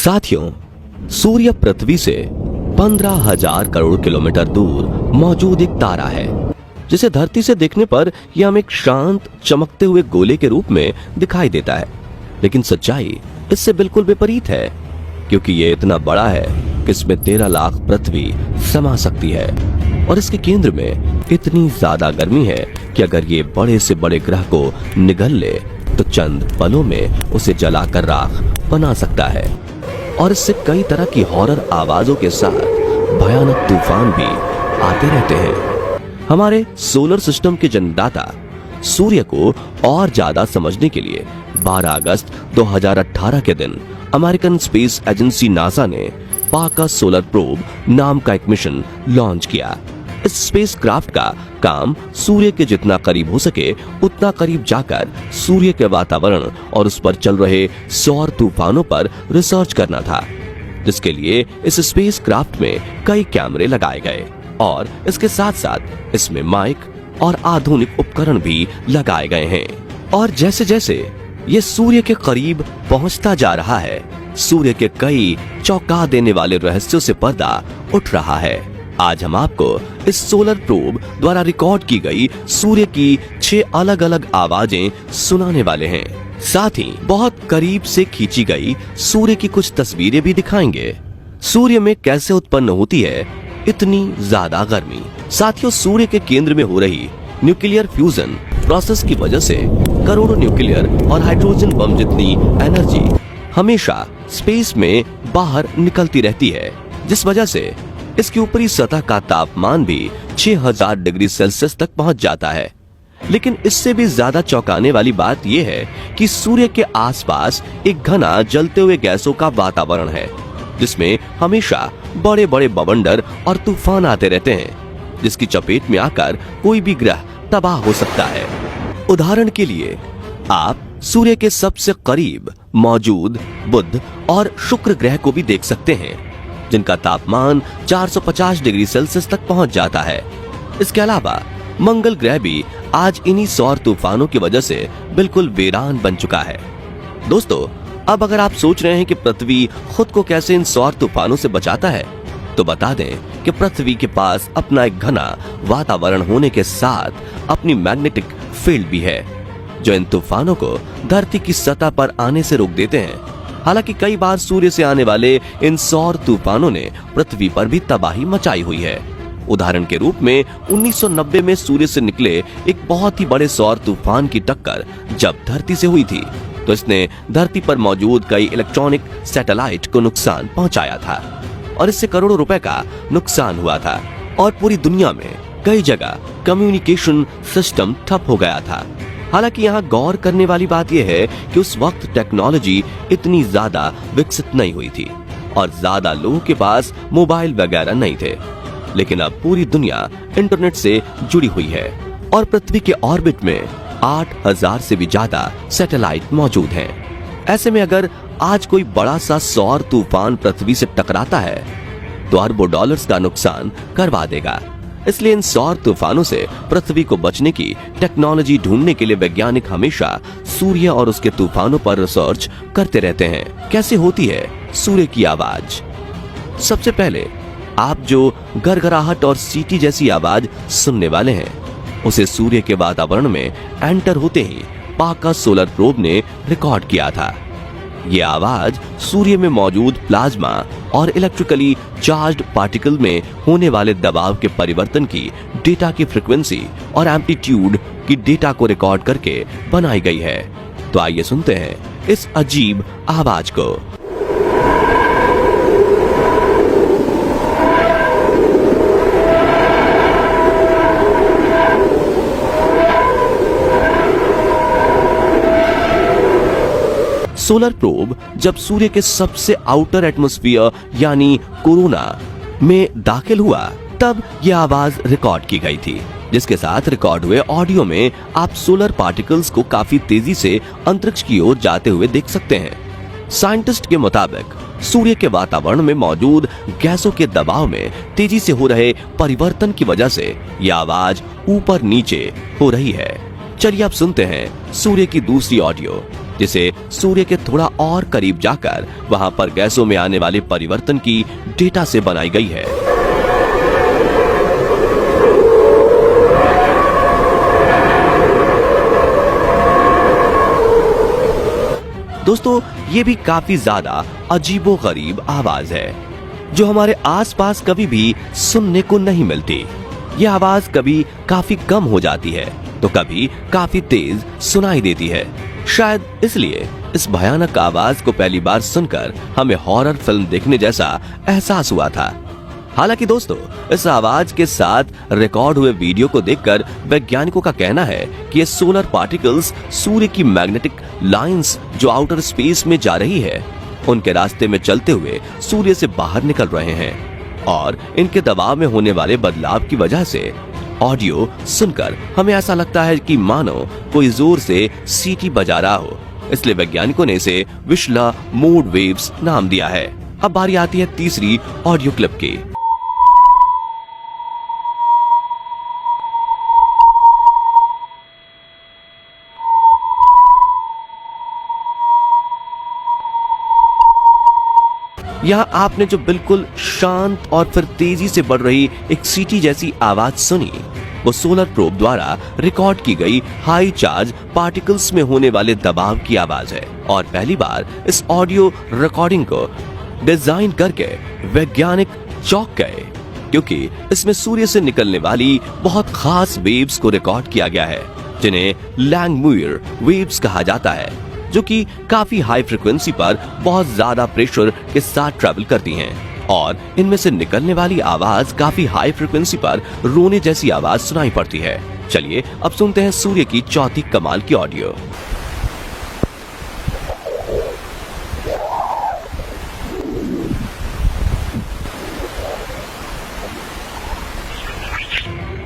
साथियों, सूर्य पृथ्वी से 15,000 करोड़ किलोमीटर दूर मौजूद एक तारा है जिसे धरती से देखने पर यह हमें एक शांत चमकते हुए गोले के रूप में दिखाई देता है। लेकिन सच्चाई इससे बिल्कुल विपरीत है, क्योंकि ये इतना बड़ा है कि इसमें 13 लाख पृथ्वी समा सकती है और इसके केंद्र में इतनी ज्यादा गर्मी है कि अगर ये बड़े से बड़े ग्रह को निगल ले तो चंद पलों में उसे जलाकर राख बना सकता है। और इससे कई तरह की हॉरर आवाजों के साथ भयानक तूफान भी आते रहते हैं। हमारे सोलर सिस्टम के जन्मदाता सूर्य को और ज्यादा समझने के लिए 12 अगस्त 2018 के दिन अमेरिकन स्पेस एजेंसी नासा ने पाकस सोलर प्रोब नाम का एक मिशन लॉन्च किया। इस स्पेस क्राफ्ट का काम सूर्य के जितना करीब हो सके उतना करीब जाकर सूर्य के वातावरण और उस पर चल रहे सौर तूफानों पर रिसर्च करना था, जिसके लिए इस स्पेस क्राफ्ट में कई कैमरे लगाए गए और इसके साथ साथ इसमें माइक और आधुनिक उपकरण भी लगाए गए हैं। और जैसे जैसे ये सूर्य के करीब पहुंचता जा रहा है, सूर्य के कई चौंका देने वाले रहस्यों से पर्दा उठ रहा है। आज हम आपको इस सोलर प्रोब द्वारा रिकॉर्ड की गई सूर्य की 6 अलग अलग आवाजें सुनाने वाले हैं। साथ ही बहुत करीब से खींची गई सूर्य की कुछ तस्वीरें भी दिखाएंगे। सूर्य में कैसे उत्पन्न होती है इतनी ज्यादा गर्मी। साथियों, सूर्य के केंद्र में हो रही न्यूक्लियर फ्यूजन प्रोसेस की वजह से करोड़ों न्यूक्लियर और हाइड्रोजन बम जितनी एनर्जी हमेशा स्पेस में बाहर निकलती रहती है, जिस वजह से इसकी ऊपरी सतह का तापमान भी 6000 डिग्री सेल्सियस तक पहुंच जाता है। लेकिन इससे भी ज्यादा चौंकाने वाली बात यह है कि सूर्य के आसपास एक घना जलते हुए गैसों का वातावरण है, जिसमें हमेशा बड़े बड़े बवंडर और तूफान आते रहते हैं, जिसकी चपेट में आकर कोई भी ग्रह तबाह हो सकता है। उदाहरण के लिए आप सूर्य के सबसे करीब मौजूद बुध और शुक्र ग्रह को भी देख सकते हैं, जिनका तापमान 450 डिग्री सेल्सियस तक पहुंच जाता है। इसके अलावा मंगल ग्रह भी आज इन्हीं सौर तूफानों की वजह से बिल्कुल वीरान बन चुका है। दोस्तों, अब अगर आप सोच रहे हैं कि पृथ्वी खुद को कैसे इन सौर तूफानों से बचाता है, तो बता दें कि पृथ्वी के पास अपना एक घना वातावरण होने के साथ अपनी मैग्नेटिक फील्ड भी है, जो इन तूफानों को धरती की सतह पर आने से रोक देते हैं। हालांकि कई बार सूर्य से आने वाले इन सौर तूफानों ने पृथ्वी पर भी तबाही मचाई हुई है। उदाहरण के रूप में 1990 में सूर्य से निकले एक बहुत ही बड़े सौर तूफान की टक्कर जब धरती से हुई थी, तो इसने धरती पर मौजूद कई इलेक्ट्रॉनिक सैटेलाइट को नुकसान पहुंचाया था और इससे करोड़ों रुपए का नुकसान हुआ था और पूरी दुनिया में कई जगह कम्युनिकेशन सिस्टम ठप हो गया था। हालांकि यहाँ गौर करने वाली बात यह है कि उस वक्त टेक्नोलॉजी इतनी ज्यादा विकसित नहीं हुई थी और ज्यादा लोगों के पास मोबाइल वगैरह नहीं थे। लेकिन अब पूरी दुनिया इंटरनेट से जुड़ी हुई है और पृथ्वी के ऑर्बिट में 8000 से भी ज्यादा सैटेलाइट मौजूद हैं। ऐसे में अगर आज कोई बड़ा सा सौर तूफान पृथ्वी से टकराता है तो अरबों डॉलर्स का नुकसान करवा देगा। इसलिए इन सौर तूफानों से पृथ्वी को बचने की टेक्नोलॉजी ढूंढने के लिए वैज्ञानिक हमेशा सूर्य और उसके तूफानों पर रिसर्च करते रहते हैं। कैसे होती है सूर्य की आवाज? सबसे पहले आप जो गरगराहट और सीटी जैसी आवाज सुनने वाले हैं, उसे सूर्य के वातावरण में एंटर होते ही पाकस सोलर प्रोब ने रिकॉर्ड किया था। ये आवाज सूर्य में मौजूद प्लाज्मा और इलेक्ट्रिकली चार्ज्ड पार्टिकल में होने वाले दबाव के परिवर्तन की डेटा की फ्रीक्वेंसी और एम्पलीट्यूड की डेटा को रिकॉर्ड करके बनाई गई है। तो आइए सुनते हैं इस अजीब आवाज को। सोलर प्रोब जब सूर्य के सबसे आउटर एटमॉस्फेयर यानी कोरोना में दाखिल हुआ, तब यह आवाज रिकॉर्ड की गई थी, जिसके साथ रिकॉर्ड हुए ऑडियो में आप सोलर पार्टिकल्स को काफी तेजी से अंतरिक्ष की ओर जाते हुए देख सकते हैं। साइंटिस्ट के मुताबिक सूर्य के वातावरण में मौजूद गैसों के दबाव में तेजी से हो रहे परिवर्तन की वजह से यह आवाज ऊपर नीचे हो रही है। चलिए अब सुनते हैं सूर्य की दूसरी ऑडियो, जिसे सूर्य के थोड़ा और करीब जाकर वहां पर गैसों में आने वाले परिवर्तन की डेटा से बनाई गई है। दोस्तों, ये भी काफी ज्यादा अजीबोगरीब आवाज है जो हमारे आसपास कभी भी सुनने को नहीं मिलती। ये आवाज कभी काफी कम हो जाती है तो कभी काफी तेज सुनाई देती है। शायद इसलिए इस भयानक आवाज को पहली बार सुनकर हमें हॉरर फिल्म देखने जैसा एहसास हुआ था। हालांकि दोस्तों, इस आवाज के साथ रिकॉर्ड हुए वीडियो को देखकर वैज्ञानिकों का कहना है कि ये सोलर पार्टिकल्स सूर्य की मैग्नेटिक लाइंस जो आउटर स्पेस में जा रही है उनके रास्ते में चलते हुए सूर्य से बाहर निकल रहे हैं और इनके दबाव में होने वाले बदलाव की वजह से ऑडियो सुनकर हमें ऐसा लगता है कि मानो कोई जोर से सीटी बजा रहा हो। इसलिए वैज्ञानिकों ने इसे विशला मोड वेव्स नाम दिया है। अब बारी आती है तीसरी ऑडियो क्लिप की। यहाँ आपने जो बिल्कुल शांत और फिर तेजी से बढ़ रही एक सीटी जैसी आवाज सुनी वो सोलर प्रोब द्वारा रिकॉर्ड की गई हाई चार्ज पार्टिकल्स में होने वाले दबाव की आवाज है। और पहली बार इस ऑडियो रिकॉर्डिंग को डिजाइन करके वैज्ञानिक चौंक गए क्योंकि इसमें सूर्य से निकलने वाली बहुत खास वेव्स को रिकॉर्ड किया गया है जिन्हें लैंगमुइर वेव्स कहा जाता है, जो कि काफी हाई फ्रिक्वेंसी पर बहुत ज्यादा प्रेशर के साथ ट्रैवल करती हैं और इनमें से निकलने वाली आवाज काफी हाई फ्रिक्वेंसी पर रोने जैसी आवाज सुनाई पड़ती है। चलिए अब सुनते हैं सूर्य की चौथी कमाल की ऑडियो।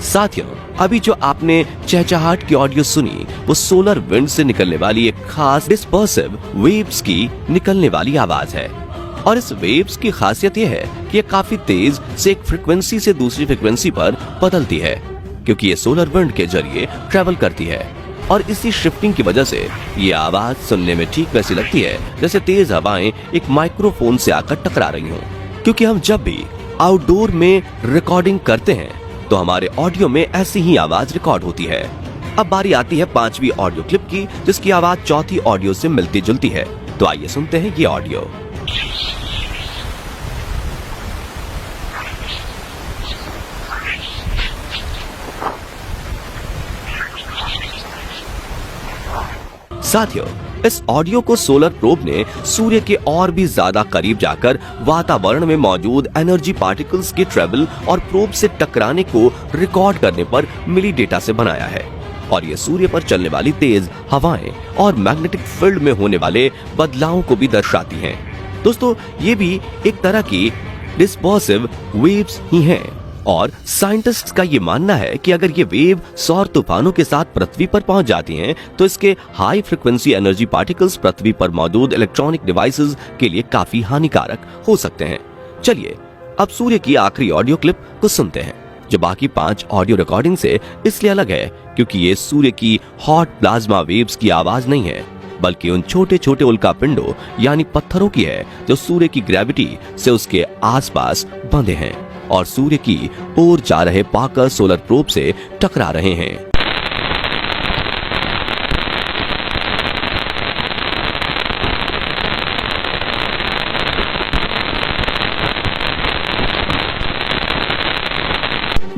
साथियों, अभी जो आपने चहचहाट की ऑडियो सुनी वो सोलर विंड से निकलने वाली एक खास डिस्पर्सिव वेव्स की निकलने वाली आवाज है। और इस वेव्स की खासियत यह है कि ये काफी तेज से एक फ्रिक्वेंसी से दूसरी फ्रिक्वेंसी पर बदलती है क्योंकि ये सोलर विंड के जरिए ट्रेवल करती है। और इसी शिफ्टिंग की वजह से ये आवाज सुनने में ठीक वैसी लगती है जैसे तेज हवाएं एक माइक्रोफोन से आकर टकरा रही हों। क्योंकि हम जब भी आउटडोर में रिकॉर्डिंग करते हैं तो हमारे ऑडियो में ऐसी ही आवाज रिकॉर्ड होती है। अब बारी आती है पांचवी ऑडियो क्लिप की जिसकी आवाज चौथी ऑडियो से मिलती जुलती है। तो आइए सुनते हैं ये ऑडियो। साथियों, इस ऑडियो को सोलर प्रोब ने सूर्य के और भी ज्यादा करीब जाकर वातावरण में मौजूद एनर्जी पार्टिकल्स के ट्रेवल और प्रोब से टकराने को रिकॉर्ड करने पर मिली डेटा से बनाया है। और ये सूर्य पर चलने वाली तेज हवाएं और मैग्नेटिक फील्ड में होने वाले बदलावों को भी दर्शाती हैं। दोस्तों, ये भी एक तरह की डिस्पर्सिव वेव्स ही हैं और साइंटिस्ट्स का ये मानना है कि अगर ये वेव सौर तूफानों के साथ पृथ्वी पर पहुंच जाती हैं तो इसके हाई फ्रिक्वेंसी एनर्जी पार्टिकल्स पृथ्वी पर मौजूद इलेक्ट्रॉनिक डिवाइसेस के लिए काफी हानिकारक हो सकते हैं। चलिए अब सूर्य की आखिरी ऑडियो क्लिप को सुनते हैं जो बाकी 5 ऑडियो रिकॉर्डिंग से इसलिए अलग है क्योंकि ये सूर्य की हॉट प्लाज्मा वेव्स की आवाज नहीं है बल्कि उन छोटे छोटे उल्कापिंडों यानी पत्थरों की है जो सूर्य की ग्रेविटी से उसके आसपास बंधे हैं और सूर्य की ओर जा रहे पाकर सोलर प्रोब से टकरा रहे हैं।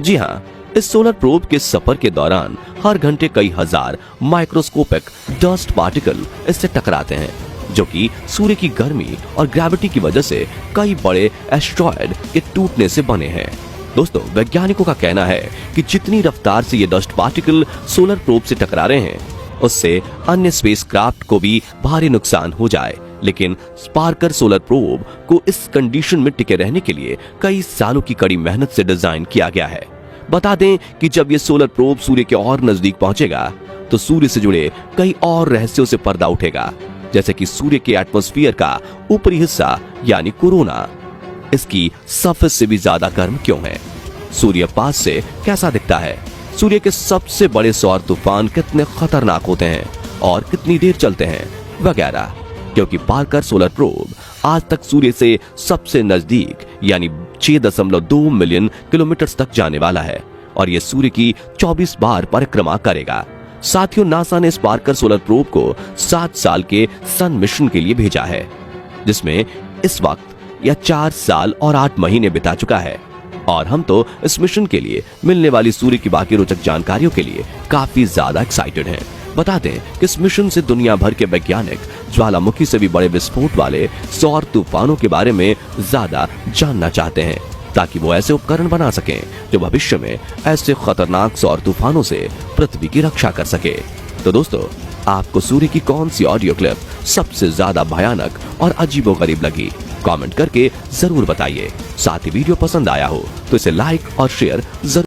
जी हाँ, इस सोलर प्रोब के सफर के दौरान हर घंटे कई हजार माइक्रोस्कोपिक डस्ट पार्टिकल इससे टकराते हैं जो कि सूर्य की गर्मी और ग्रेविटी की वजह से कई बड़े एस्टेरॉयड के टूटने से बने हैं। दोस्तों, वैज्ञानिकों का कहना है कि जितनी रफ्तार से ये डस्ट पार्टिकल सोलर प्रोब से टकरा रहे हैं उससे अन्य स्पेसक्राफ्ट को भी भारी नुकसान हो जाए, लेकिन स्पार्कर सोलर प्रोब को इस कंडीशन में टिके रहने के लिए कई सालों की कड़ी मेहनत से डिजाइन किया गया है। बता दें कि जब ये सोलर प्रोब सूर्य के और नजदीक पहुंचेगा तो सूर्य से जुड़े कई और रहस्यों से पर्दा उठेगा, जैसे कि सूर्य के एटमॉस्फेयर का ऊपरी हिस्सा यानी कोरोना इसकी सरफेस से भी ज्यादा गर्म क्यों है, सूर्य पास से कैसा दिखता है, सूर्य के सबसे बड़े सौर तूफान कितने खतरनाक होते हैं और कितनी देर चलते हैं, वगैरह। क्योंकि पार्कर सोलर प्रोब आज तक सूर्य से सबसे नजदीक यानी 6.2 मिलियन किलोमीटर तक जाने वाला है और यह सूर्य की 24 बार परिक्रमा करेगा। साथियों, नासा ने इस पार्कर सोलर प्रोब को 7 साल के सन मिशन के लिए भेजा है, जिसमें इस वक्त यह 4 साल और 8 महीने बिता चुका है और हम तो इस मिशन के लिए मिलने वाली सूर्य की बाकी रोचक जानकारियों के लिए काफी ज्यादा एक्साइटेड हैं। बता दें कि इस मिशन से दुनिया भर के वैज्ञानिक ज्वालामुखी से भी बड़े विस्फोट वाले सौर तूफानों के बारे में ज्यादा जानना चाहते हैं, ताकि वो ऐसे उपकरण बना सकें जो भविष्य में ऐसे खतरनाक सौर तूफानों से पृथ्वी की रक्षा कर सके। तो दोस्तों, आपको सूर्य की कौन सी ऑडियो क्लिप सबसे ज्यादा भयानक और अजीबोगरीब लगी? कमेंट करके जरूर बताइए। साथ ही वीडियो पसंद आया हो तो इसे लाइक और शेयर जरूर